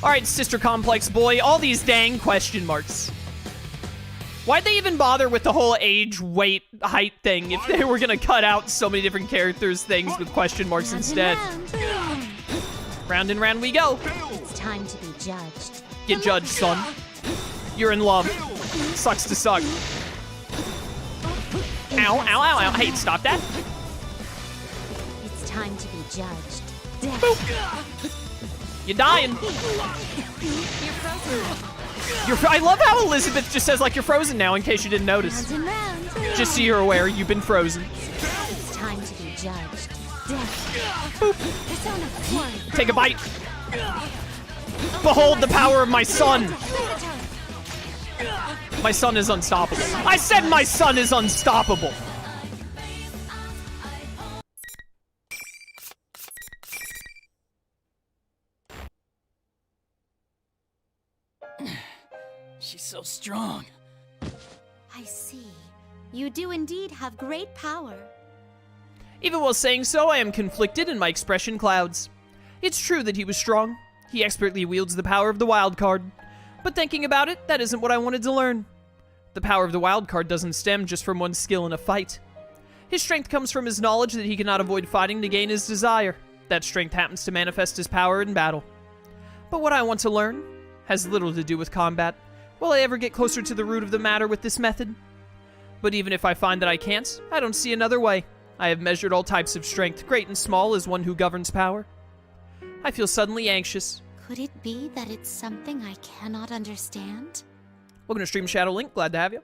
Alright, Sister Complex boy, all these dang question marks. Why'd they even bother with the whole age, weight, height thing if they were gonna cut out so many different characters' things with question marks instead? Round and round we go. It's time to be judged. Get judged, son. You're in love. Sucks to suck. Ow, ow, ow, ow. Hey, stop that. It's time to be judged. Boop. You're dying. You're frozen. I love how Elizabeth just says, like, you're frozen now, in case you didn't notice. Round and round. Just so you're aware, you've been frozen. It's time to be judged. Boop. Persona 4. Take a bite. Behold the power of my son. My son is unstoppable. I said my son is unstoppable. She's so strong. I see. You do indeed have great power. Even while saying so, I am conflicted and my expression clouds. It's true that he was strong. He expertly wields the power of the wild card. But thinking about it, that isn't what I wanted to learn. The power of the wild card doesn't stem just from one's skill in a fight. His strength comes from his knowledge that he cannot avoid fighting to gain his desire. That strength happens to manifest his power in battle. But what I want to learn has little to do with combat. Will I ever get closer to the root of the matter with this method? But even if I find that I can't, I don't see another way. I have measured all types of strength, great and small, as one who governs power. I feel suddenly anxious. Could it be that it's something I cannot understand? Welcome to Stream Shadow Link, glad to have you.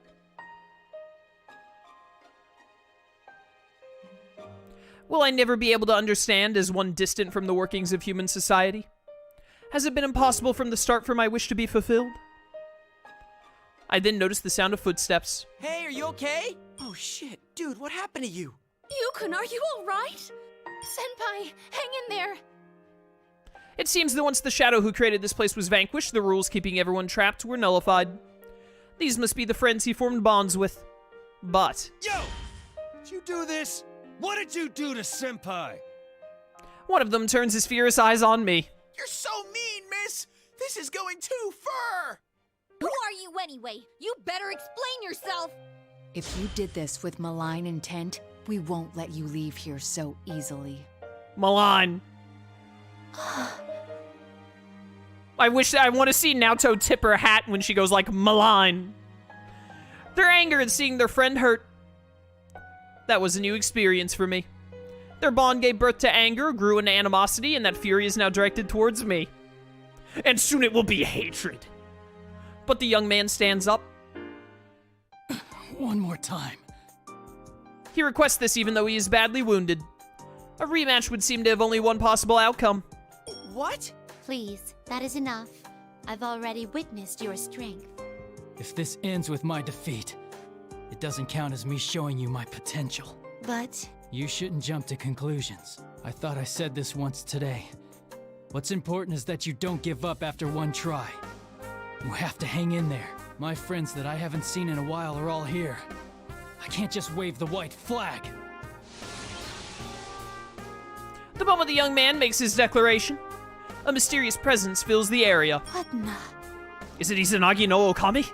Will I never be able to understand as one distant from the workings of human society? Has it been impossible from the start for my wish to be fulfilled? I then noticed the sound of footsteps. Hey, are you okay? Oh shit, dude, what happened to you? Yukun, are you alright? Senpai, hang in there. It seems that once the shadow who created this place was vanquished, the rules keeping everyone trapped were nullified. These must be the friends he formed bonds with. But... Yo! Did you do this? What did you do to Senpai? one of them turns his fierce eyes on me. You're so mean, miss! This is going too far! Who are you anyway? You better explain yourself! If you did this with malign intent, we won't let you leave here so easily. Milan. I want to see Naoto tip her hat when she goes like, Milan. Their anger at seeing their friend hurt. That was a new experience for me. Their bond gave birth to anger, grew into animosity, and that fury is now directed towards me. And soon it will be hatred. But the young man stands up. One more time. He requests this even though he is badly wounded. A rematch would seem to have only one possible outcome. What? Please, that is enough. I've already witnessed your strength. If this ends with my defeat, it doesn't count as me showing you my potential. But... You shouldn't jump to conclusions. I thought I said this once today. What's important is that you don't give up after one try. You have to hang in there. My friends that I haven't seen in a while are all here. I can't just wave the white flag. The moment the young man makes his declaration, a mysterious presence fills the area. What na? Is it Izanagi no Okami?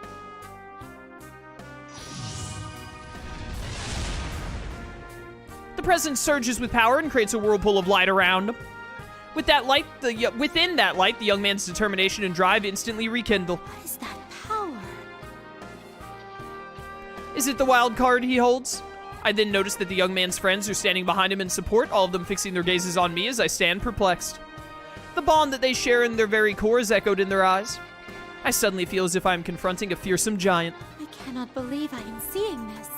The presence surges with power and creates a whirlpool of light around him. With that light, within that light, the young man's determination and drive instantly rekindle. What is that power? Is it the wild card he holds? I then notice that the young man's friends are standing behind him in support, all of them fixing their gazes on me as I stand perplexed. The bond that they share in their very core is echoed in their eyes. I suddenly feel as if I am confronting a fearsome giant. I cannot believe I am seeing this.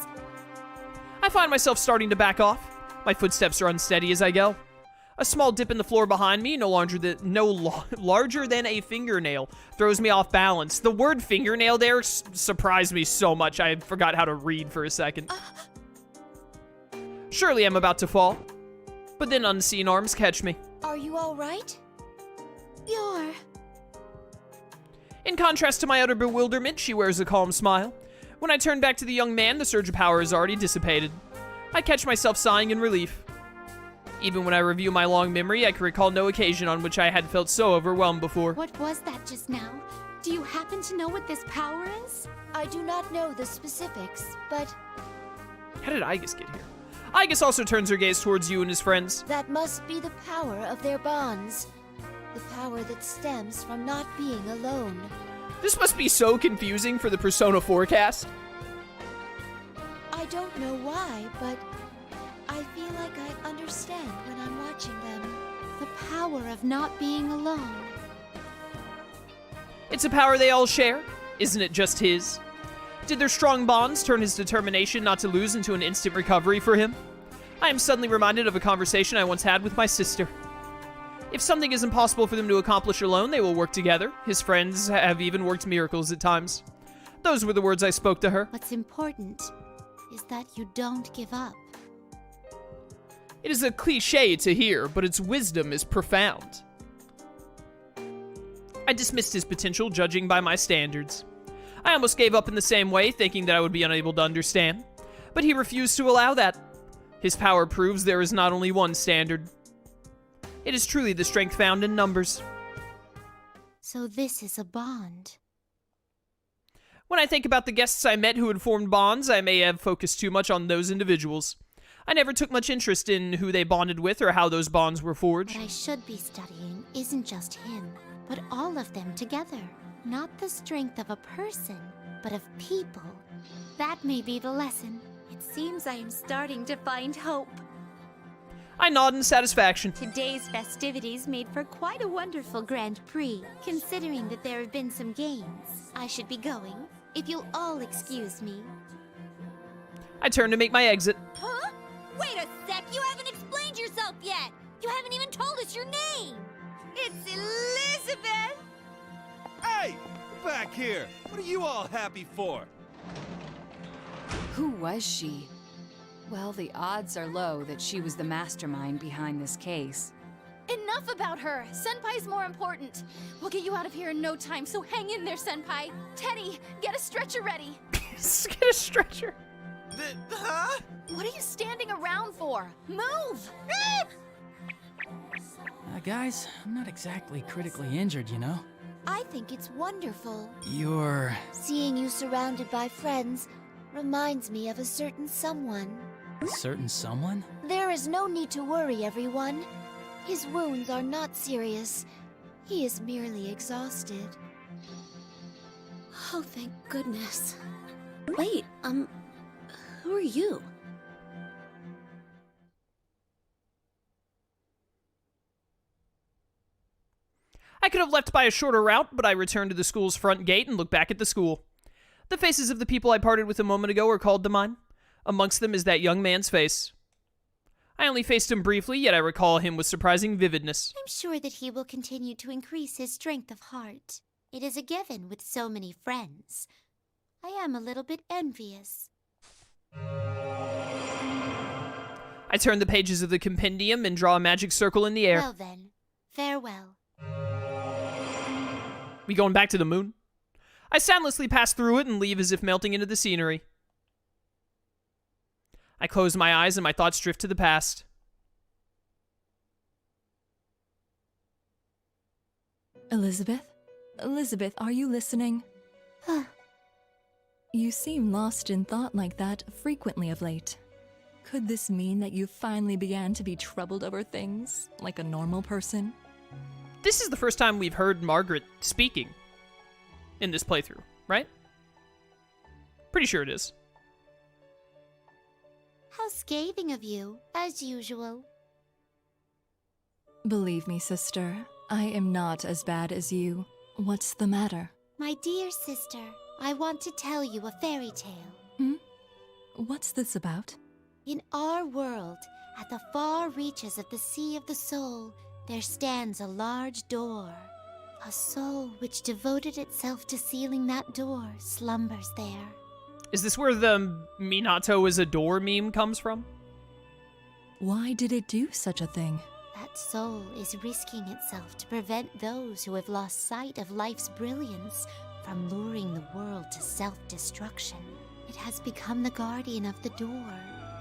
I find myself starting to back off. My footsteps are unsteady as I go. A small dip in the floor behind me, no larger than a fingernail, throws me off balance. The word fingernail there surprised me so much I forgot how to read for a second. Surely I'm about to fall, but then unseen arms catch me. Are you alright? You're... In contrast to my utter bewilderment, she wears a calm smile. When I turn back to the young man, the surge of power is already dissipated. I catch myself sighing in relief. Even when I review my long memory, I can recall no occasion on which I had felt so overwhelmed before. What was that just now? Do you happen to know what this power is? I do not know the specifics, but How did Igus get here? Igus also turns her gaze towards you and his friends. that must be the power of their bonds. The power that stems from not being alone. This must be so confusing for the Persona 4 cast. I don't know why, but I feel like I understand when I'm watching them. The power of not being alone. It's a power they all share. Isn't it just his? Did their strong bonds turn his determination not to lose into an instant recovery for him? I am suddenly reminded of a conversation I once had with my sister. If something is impossible for them to accomplish alone, they will work together. His friends have even worked miracles at times. Those were the words I spoke to her. What's important is that you don't give up. It is a cliche to hear, but its wisdom is profound. I dismissed his potential, judging by my standards. I almost gave up in the same way, thinking that I would be unable to understand. But he refused to allow that. His power proves there is not only one standard. It is truly the strength found in numbers. So this is a bond. When I think about the guests I met who had formed bonds, I may have focused too much on those individuals. I never took much interest in who they bonded with or how those bonds were forged. What I should be studying isn't just him, but all of them together. Not the strength of a person, but of people. That may be the lesson. It seems I am starting to find hope. I nod in satisfaction. Today's festivities made for quite a wonderful Grand Prix. Considering that there have been some games, I should be going, if you'll all excuse me. I turn to make my exit. Huh? Wait a sec, you haven't explained yourself yet! You haven't even told us your name! It's Elizabeth! Hey! Back here! What are you all happy for? Who was she? Well, the odds are low that she was the mastermind behind this case. Enough about her! Senpai's more important! We'll get you out of here in no time, so hang in there, Senpai! Teddy, get a stretcher ready! Get a stretcher. Huh? What are you standing around for? Move! Guys, I'm not exactly critically injured, you know? I think it's wonderful. You're... Seeing you surrounded by friends reminds me of a certain someone. certain someone? There is no need to worry, everyone. His wounds are not serious. He is merely exhausted. Oh, thank goodness. Wait, who are you? I could have left by a shorter route, but I returned to the school's front gate and looked back at the school. The faces of the people I parted with a moment ago are called to mind. Amongst them is that young man's face. I only faced him briefly, yet I recall him with surprising vividness. I'm sure that he will continue to increase his strength of heart. It is a given with so many friends. I am a little bit envious. I turn the pages of the compendium and draw a magic circle in the air. Well then, farewell. We going back to the moon? I soundlessly pass through it and leave as if melting into the scenery. I close my eyes and my thoughts drift to the past. Elizabeth? Elizabeth, are you listening? You seem lost in thought like that frequently of late. Could this mean that you finally began to be troubled over things, like a normal person? This is the first time we've heard Margaret speaking in this playthrough, right? Pretty sure it is. How scathing of you, as usual. Believe me, sister, I am not as bad as you. What's the matter? My dear sister, I want to tell you a fairy tale. What's this about? In our world, at the far reaches of the Sea of the Soul, there stands a large door. A soul which devoted itself to sealing that door slumbers there. Is this where the Minato is a door meme comes from? Why did it do such a thing? That soul is risking itself to prevent those who have lost sight of life's brilliance from luring the world to self-destruction. It has become the guardian of the door,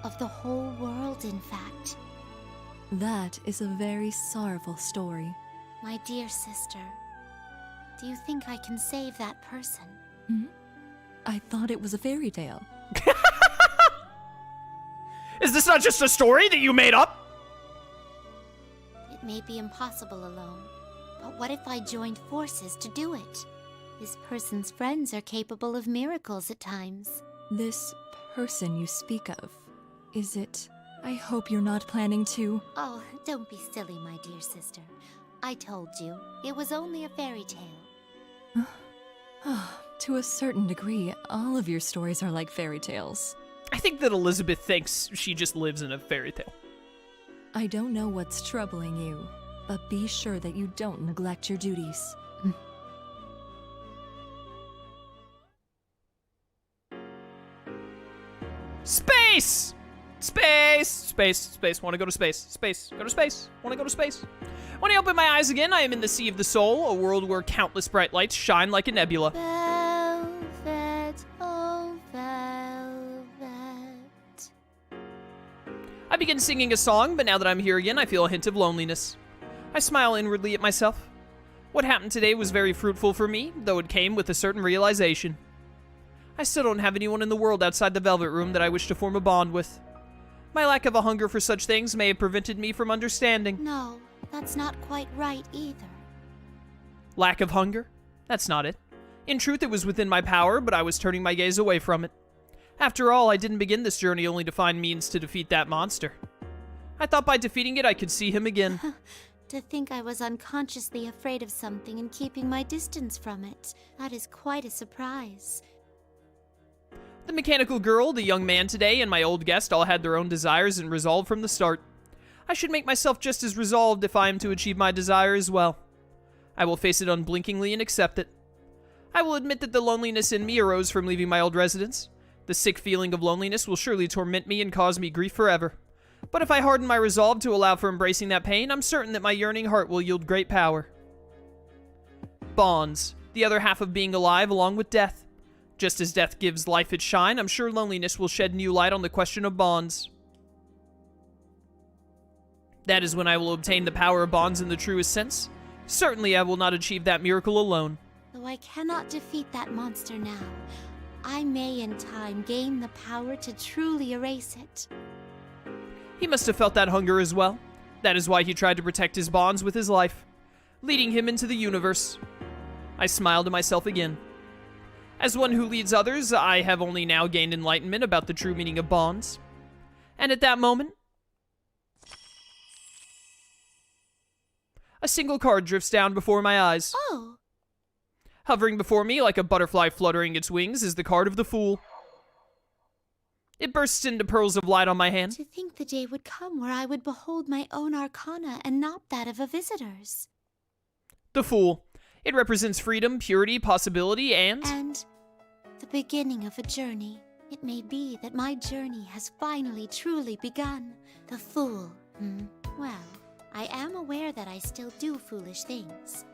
of the whole world, in fact. That is a very sorrowful story. My dear sister, do you think I can save that person? I thought it was a fairy tale. Is this not just a story that you made up? It may be impossible alone, but what if I joined forces to do it? This person's friends are capable of miracles at times. This person you speak of, is it? I hope you're not planning to. Oh, don't be silly, my dear sister. I told you, it was only a fairy tale. To a certain degree, all of your stories are like fairy tales. I think that Elizabeth thinks she just lives in a fairy tale. I don't know what's troubling you, but be sure that you don't neglect your duties. Space! Space! Space, space, wanna go to space. Space, go to space. Wanna go to space. When I open my eyes again, I am in the Sea of the Soul, a world where countless bright lights shine like a nebula. Velvet, oh velvet. I begin singing a song, but now that I'm here again, I feel a hint of loneliness. I smile inwardly at myself. What happened today was very fruitful for me, though it came with a certain realization. I still don't have anyone in the world outside the Velvet Room that I wish to form a bond with. My lack of a hunger for such things may have prevented me from understanding. No, that's not quite right either. Lack of hunger? That's not it. In truth, it was within my power, but I was turning my gaze away from it. After all, I didn't begin this journey only to find means to defeat that monster. I thought by defeating it, I could see him again. To think I was unconsciously afraid of something and keeping my distance from it. That is quite a surprise. The mechanical girl, the young man today, and my old guest all had their own desires and resolve from the start. I should make myself just as resolved if I am to achieve my desire as well. I will face it unblinkingly and accept it. I will admit that the loneliness in me arose from leaving my old residence. The sick feeling of loneliness will surely torment me and cause me grief forever. But if I harden my resolve to allow for embracing that pain, I'm certain that my yearning heart will yield great power. Bonds, the other half of being alive along with death. Just as death gives life its shine, I'm sure loneliness will shed new light on the question of bonds. That is when I will obtain the power of bonds in the truest sense. Certainly I will not achieve that miracle alone. Though I cannot defeat that monster now, I may in time gain the power to truly erase it. He must have felt that hunger as well. That is why he tried to protect his bonds with his life, leading him into the universe. I smiled to myself again. As one who leads others, I have only now gained enlightenment about the true meaning of bonds. And at that moment, a single card drifts down before my eyes. Oh! Hovering before me like a butterfly fluttering its wings is the card of the Fool. It bursts into pearls of light on my hand. To think the day would come where I would behold my own arcana and not that of a visitor's. The Fool. It represents freedom, purity, possibility, and the beginning of a journey. It may be that my journey has finally truly begun. The Fool. Well, I am aware that I still do foolish things.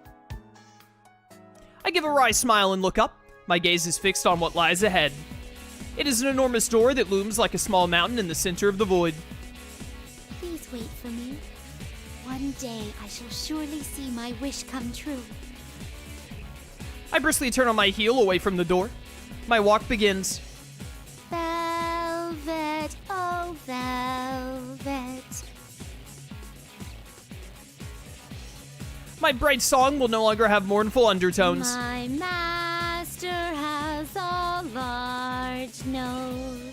I give a wry smile and look up. My gaze is fixed on what lies ahead. It is an enormous door that looms like a small mountain in the center of the void. Please wait for me. One day I shall surely see my wish come true. I briskly turn on my heel away from the door. My walk begins. Velvet, oh velvet. My bright song will no longer have mournful undertones. My master has a large nose.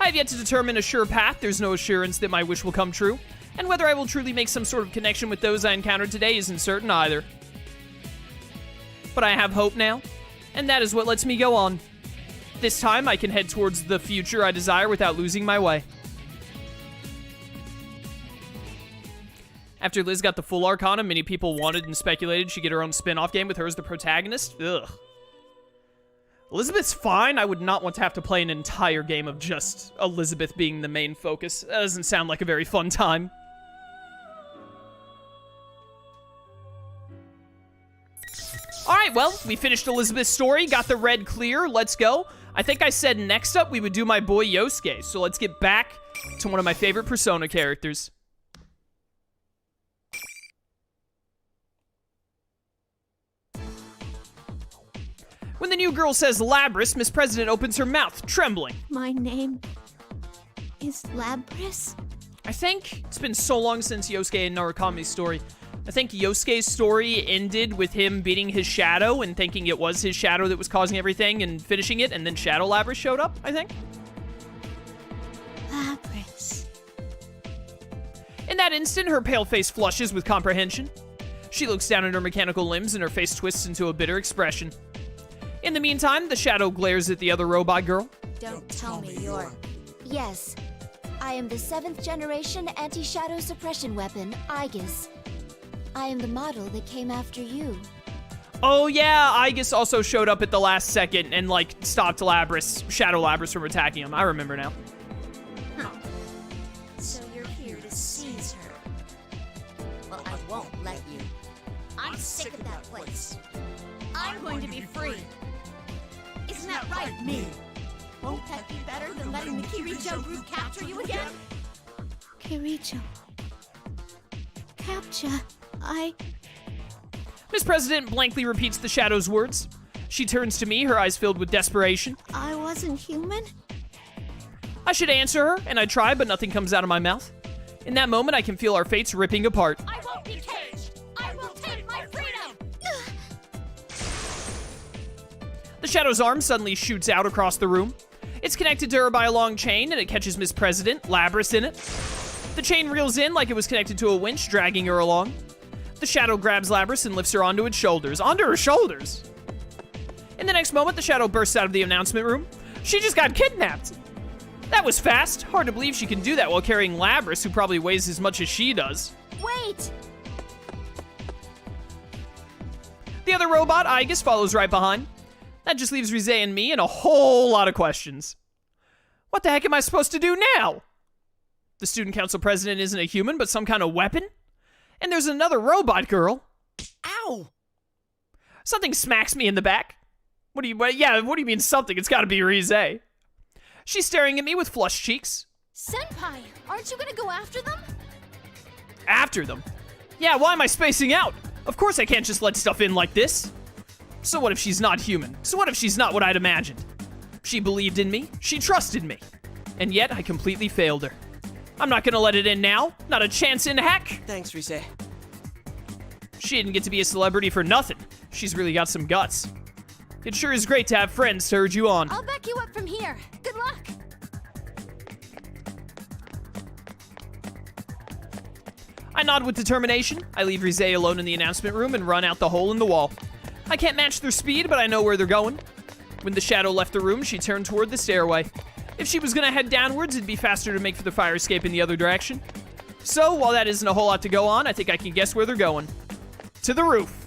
I have yet to determine a sure path. There's no assurance that my wish will come true. And whether I will truly make some sort of connection with those I encountered today isn't certain either. But I have hope now, and that is what lets me go on. This time I can head towards the future I desire without losing my way. After Liz got the full Arcana, many people wanted and speculated she'd get her own spin-off game with her as the protagonist. Ugh. Elizabeth's fine. I would not want to have to play an entire game of just Elizabeth being the main focus. That doesn't sound like a very fun time. Alright, well, we finished Elizabeth's story, got the red clear, let's go. I think I said next up we would do my boy Yosuke, so let's get back to one of my favorite Persona characters. When the new girl says Labrys, Miss President opens her mouth, trembling. My name is Labrys? I think it's been so long since Yosuke and Narukami's story. I think Yosuke's story ended with him beating his shadow and thinking it was his shadow that was causing everything and finishing it, and then Shadow Labrys showed up, I think. Labrys. In that instant, her pale face flushes with comprehension. She looks down at her mechanical limbs and her face twists into a bitter expression. In the meantime, the shadow glares at the other robot girl. Don't tell me you're... Yes, I am the 7th generation anti-shadow suppression weapon, Aegis. I am the model that came after you. Oh yeah, Aegis also showed up at the last second and, like, stopped Labrys, Shadow Labrys from attacking him. I remember now. So you're here to seize her. Well, I won't let you. I'm sick of that place. I'm going to be free. Isn't that right, me? Won't that be better than letting the Kirijo group capture you again? Kirijo. Capture. Miss President blankly repeats the shadow's words. She turns to me, her eyes filled with desperation. I wasn't human? I should answer her, and I try, but nothing comes out of my mouth. In that moment, I can feel our fates ripping apart. I won't be caged! I will take my freedom! The shadow's arm suddenly shoots out across the room. It's connected to her by a long chain, and it catches Miss President, Labrys, in it. The chain reels in like it was connected to a winch, dragging her along. The shadow grabs Labrys and lifts her onto its shoulders. Onto her shoulders! In the next moment, the shadow bursts out of the announcement room. She just got kidnapped! That was fast. Hard to believe she can do that while carrying Labrys, who probably weighs as much as she does. Wait! The other robot, Aegis, follows right behind. That just leaves Rise and me and a whole lot of questions. What the heck am I supposed to do now? The student council president isn't a human, but some kind of weapon? And there's another robot girl. Ow! Something smacks me in the back. What do you mean something? It's gotta be Rise. She's staring at me with flushed cheeks. Senpai, aren't you gonna go after them? After them? Yeah, why am I spacing out? Of course I can't just let stuff in like this. So what if she's not human? So what if she's not what I'd imagined? She believed in me. She trusted me. And yet I completely failed her. I'm not gonna let it in now. Not a chance in heck. Thanks, Rise. She didn't get to be a celebrity for nothing. She's really got some guts. It sure is great to have friends to urge you on. I'll back you up from here. Good luck! I nod with determination. I leave Rise alone in the announcement room and run out the hole in the wall. I can't match their speed, but I know where they're going. When the shadow left the room, she turned toward the stairway. If she was gonna head downwards, it'd be faster to make for the fire escape in the other direction. So, while that isn't a whole lot to go on, I think I can guess where they're going. To the roof.